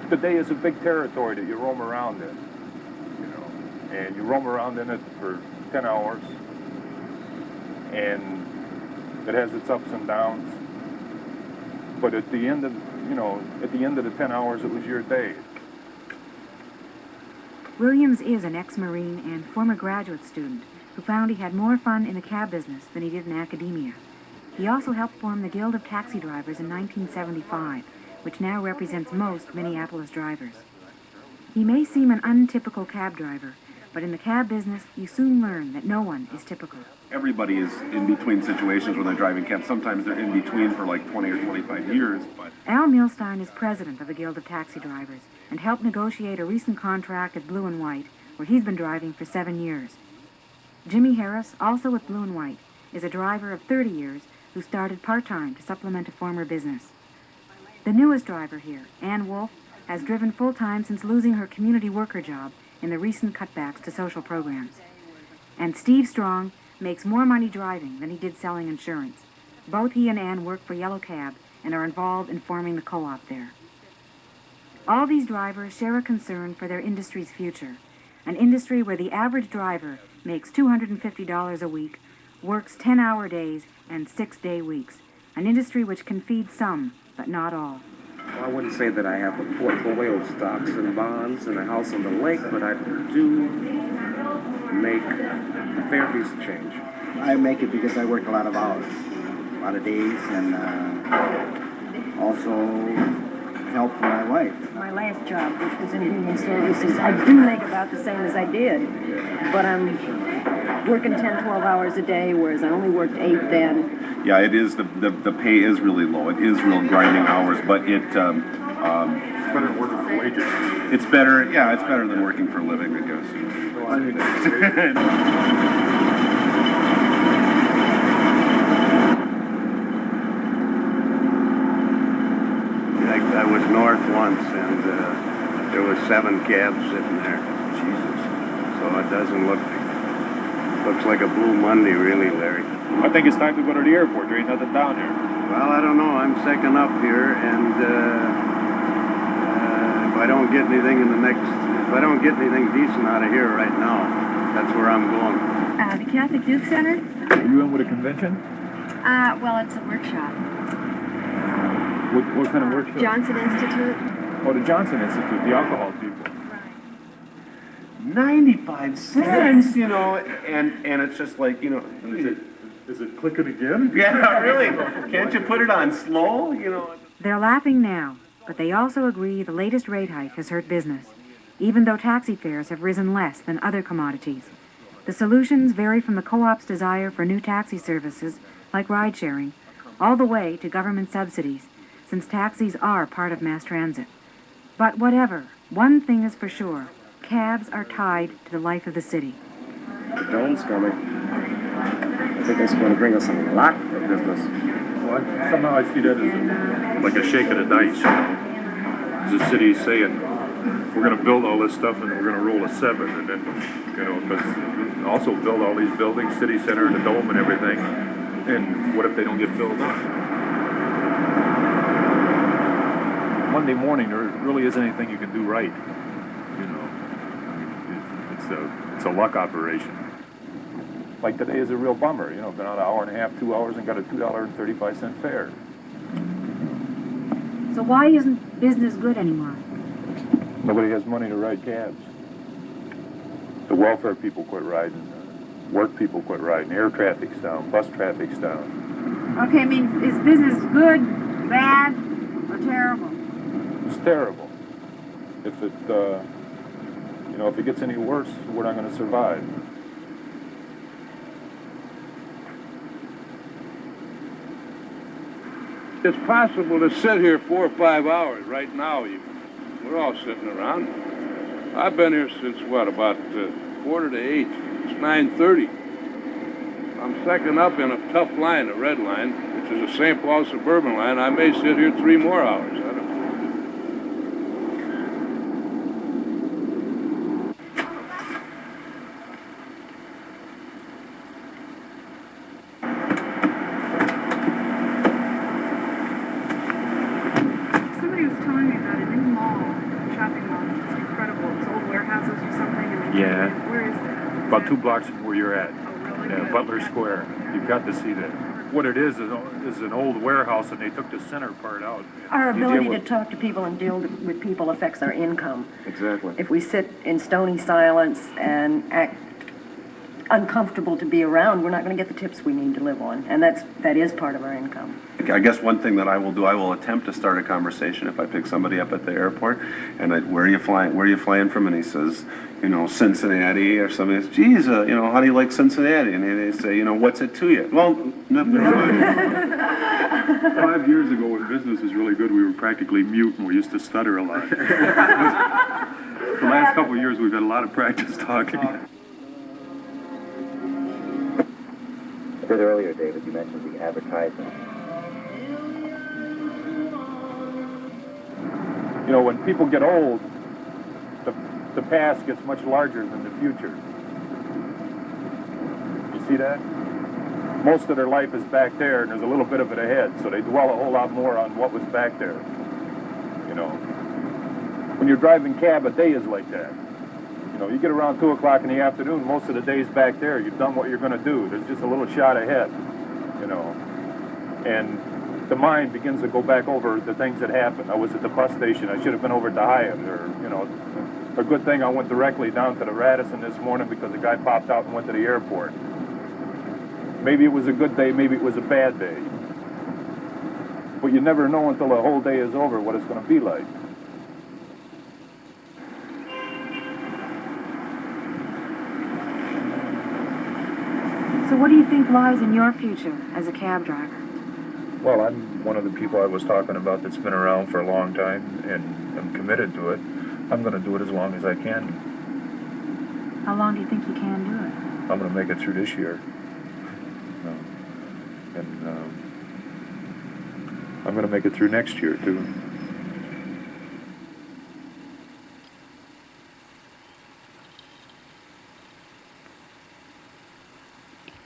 the day is a big territory that you roam around in, you know, and you roam around in it for 10 hours, and it has its ups and downs. But at the end of, at the end of the 10 hours, it was your day. Williams is an ex-Marine and former graduate student who found he had more fun in the cab business than he did in academia. He also helped form the Guild of Taxi Drivers in 1975, which now represents most Minneapolis drivers. He may seem an untypical cab driver, but in the cab business, you soon learn that no one is typical. Everybody is in between situations when they're driving cabs. Sometimes they're in between for like 20 or 25 years. But Al Milstein is president of the Guild of Taxi Drivers and helped negotiate a recent contract at Blue and White, where he's been driving for 7 years. Jimmy Harris, also with Blue and White, is a driver of 30 years who started part-time to supplement a former business. The newest driver here, Ann Wolf, has driven full-time since losing her community worker job in the recent cutbacks to social programs. And Steve Strong makes more money driving than he did selling insurance. Both he and Ann work for Yellow Cab and are involved in forming the co-op there. All these drivers share a concern for their industry's future, an industry where the average driver makes $250 a week, works 10-hour days and 6-day weeks, an industry which can feed some, but not all. Well, I wouldn't say that I have a portfolio of stocks and bonds and a house on the lake, but I do make a fair piece of change. I make it because I work a lot of hours, a lot of days, and also help my wife. My last job, which was in human services, I do make about the same as I did, but I'm working 10, 12 hours a day, whereas I only worked 8 then. yeah, it is, the pay is really low. It is real grinding hours, but It's better than working for wages. it's better than working for a living, I guess. I was north once, and there was 7 cabs sitting there. Jesus. So it doesn't looks like a Blue Monday, really, Larry. I think it's time to go to the airport. There ain't nothing down here. Well, I don't know. I'm second up here, and if I don't get anything decent out of here right now, that's where I'm going. The Catholic Youth Center? Are you in with a convention? Well, it's a workshop. What kind of workshop? Johnson Institute. Oh, the Johnson Institute, the alcohol people. 95 cents, and it's just like, Is it clicking again? yeah, really. Can't you put it on slow, They're laughing now, but they also agree the latest rate hike has hurt business, even though taxi fares have risen less than other commodities. The solutions vary from the co-op's desire for new taxi services, like ride-sharing, all the way to government subsidies, since taxis are part of mass transit. But whatever, one thing is for sure, cabs are tied to the life of the city. The dome's coming. I think that's going to bring us a lot of business. Well, somehow I see that as like a shake of the dice. The city's saying, we're going to build all this stuff and we're going to roll a 7, and then, because also build all these buildings, city center, the dome and everything, and what if they don't get filled up? Monday morning, there really isn't anything you can do right. It's a luck operation. Like today is a real bummer. Been out an hour and a half, 2 hours, and got a $2.35 fare. So why isn't business good anymore? Nobody has money to ride cabs. The welfare people quit riding. Work people quit riding. Air traffic's down. Bus traffic's down. Okay, I mean, is business good, bad, or terrible? It's terrible. If it gets any worse, we're not going to survive. It's possible to sit here 4 or 5 hours right now even. We're all sitting around. I've been here since, about 7:45. It's 9:30. I'm second up in a tough line, a red line, which is a St. Paul suburban line. I may sit here 3 more hours. I don't know. Somebody was telling me about a new mall Yeah, Where is that? about 2 blocks from where you're at. Yeah, Butler Square. You've got to see that. What it is an old warehouse, and they took the center part out. Our You deal ability to with- talk to people and deal with people affects our income. Exactly. If we sit in stony silence and act uncomfortable to be around, we're not going to get the tips we need to live on, and that is part of our income. I guess one thing that I will do, I will attempt to start a conversation if I pick somebody up at the airport, and where are you flying from? And he says, you know, Cincinnati, or somebody says, geez, you know, how do you like Cincinnati? And they say, you know, what's it to you? Well, never mind. 5 years ago, when business was really good, we were practically mute, and we used to stutter a lot. The last couple of years, we've had a lot of practice talking. A bit earlier, David, you mentioned the advertising. You know, when people get old, the past gets much larger than the future. You see that? Most of their life is back there, and there's a little bit of it ahead, so they dwell a whole lot more on what was back there. You know, when you're driving cab, a day is like that. You know, you get around 2 o'clock in the afternoon, most of the day's back there. You've done what you're going to do. There's just a little shot ahead, you know. And the mind begins to go back over the things that happened. I was at the bus station. I should have been over to Hyatt, or, you know, a good thing I went directly down to the Radisson this morning because a guy popped out and went to the airport. Maybe it was a good day, maybe it was a bad day. But you never know until the whole day is over what it's going to be like. So what do you think lies in your future as a cab driver? Well, I'm one of the people I was talking about that's been around for a long time, and I'm committed to it. I'm going to do it as long as I can. How long do you think you can do it? I'm going to make it through this year. And I'm going to make it through next year, too.